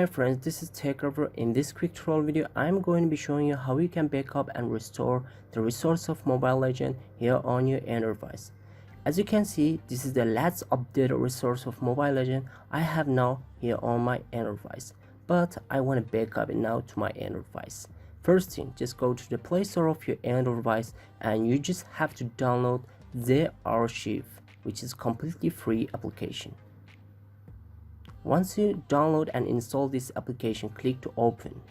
my friends, this is TechRiver. In this quick tutorial video, I'm going to be showing you how you can backup and restore the resource of Mobile Legends here on your Android device. As you can see, this is the last updated resource of Mobile Legends I have now here on my Android device, but I want to backup it now to my Android device. First thing, just go to the Play Store of your Android device and you just have to download the archive, which is completely free application. Once you download and install this application, click to open,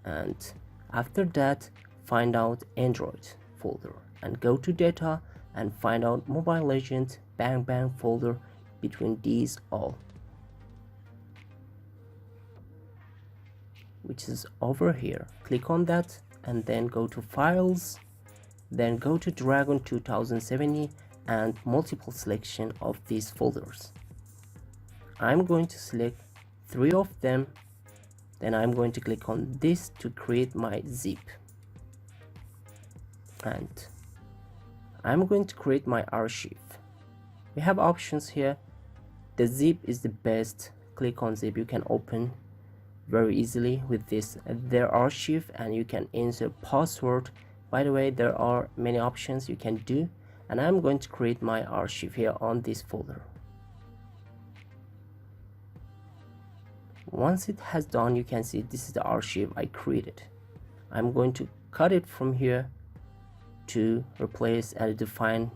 and after that find out Android folder and go to data and find out Mobile Legends Bang Bang folder between these all, which is over here. Click on that and then go to files, then go to Dragon 2070 and multiple selection of these folders. I'm going to select 3 of them, then I'm going to click on this to create my zip, and I'm going to create my archive. We have options here. The zip is the best. Click on zip, you can open very easily with this their archive, and you can insert password. By the way, there are many options you can do, and I'm going to create my archive here on this folder. Once it has done, you can see this is the archive I created. I'm going to cut it from here to replace and define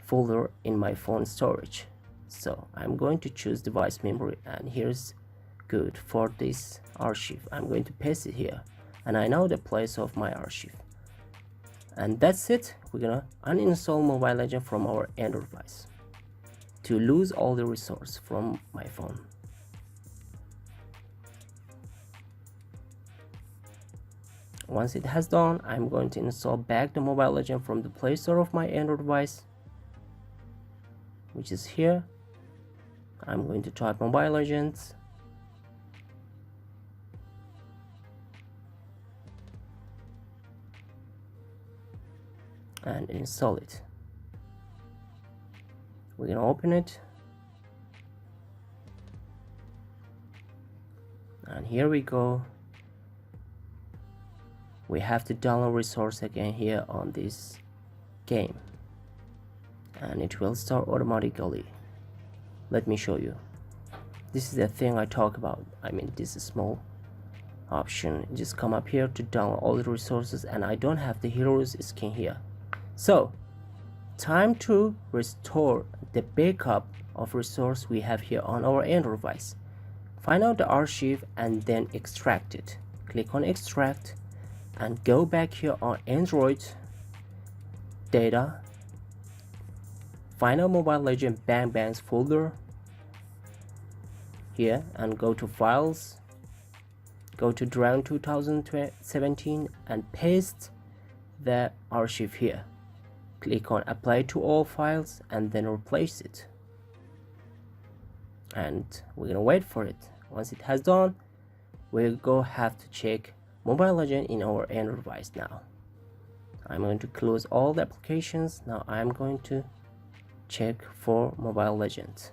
folder in my phone storage. So I'm going to choose device memory, and here's good for this archive. I'm going to paste it here, and I know the place of my archive. And that's it. We're gonna uninstall Mobile Legends from our Android device to lose all the resource from my phone. Once it has done, I'm going to install back the Mobile Legends from the Play Store of my Android device, which is here. I'm going to type Mobile Legends, and install it. We're gonna open it, and here we go. We have to download resource again here on this game, and it will start automatically. Let me show you. This is the thing I talk about. I mean, this is small option. Just come up here to download all the resources, and I don't have the heroes skin here. So time to restore the backup of resource we have here on our Android device. Find out the archive and then extract it. Click on extract and go back here on Android data, find out Mobile Legends Bang Bangs folder here, and go to files, go to Dragon 2017 and paste the archive here. Click on apply to all files and then replace it, and we're gonna wait for it. Once it has done, we'll go have to check Mobile Legends in our Android device now. I'm going to close all the applications. Now I'm going to check for Mobile Legends.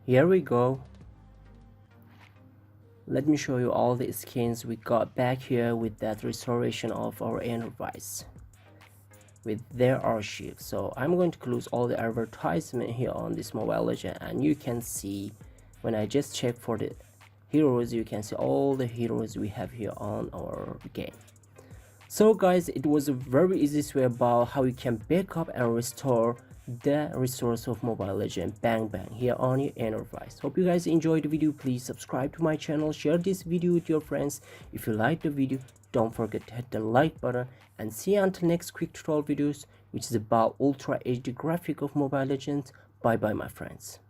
Here we go. Let me show you all the skins we got back here with that restoration of our Android device with their archive. So I'm going to close all the advertisement here on this Mobile Legends, and you can see when I just check for the heroes, you can see all the heroes we have here on our game. So guys, it was a very easy way about how you can backup and restore the resource of Mobile Legends Bang Bang here on your Android device. Hope you guys enjoyed the video. Please subscribe to my channel, share this video with your friends. If you like the video, don't forget to hit the like button, and see you until next quick tutorial videos, which is about Ultra HD graphic of Mobile Legends. Bye bye my friends.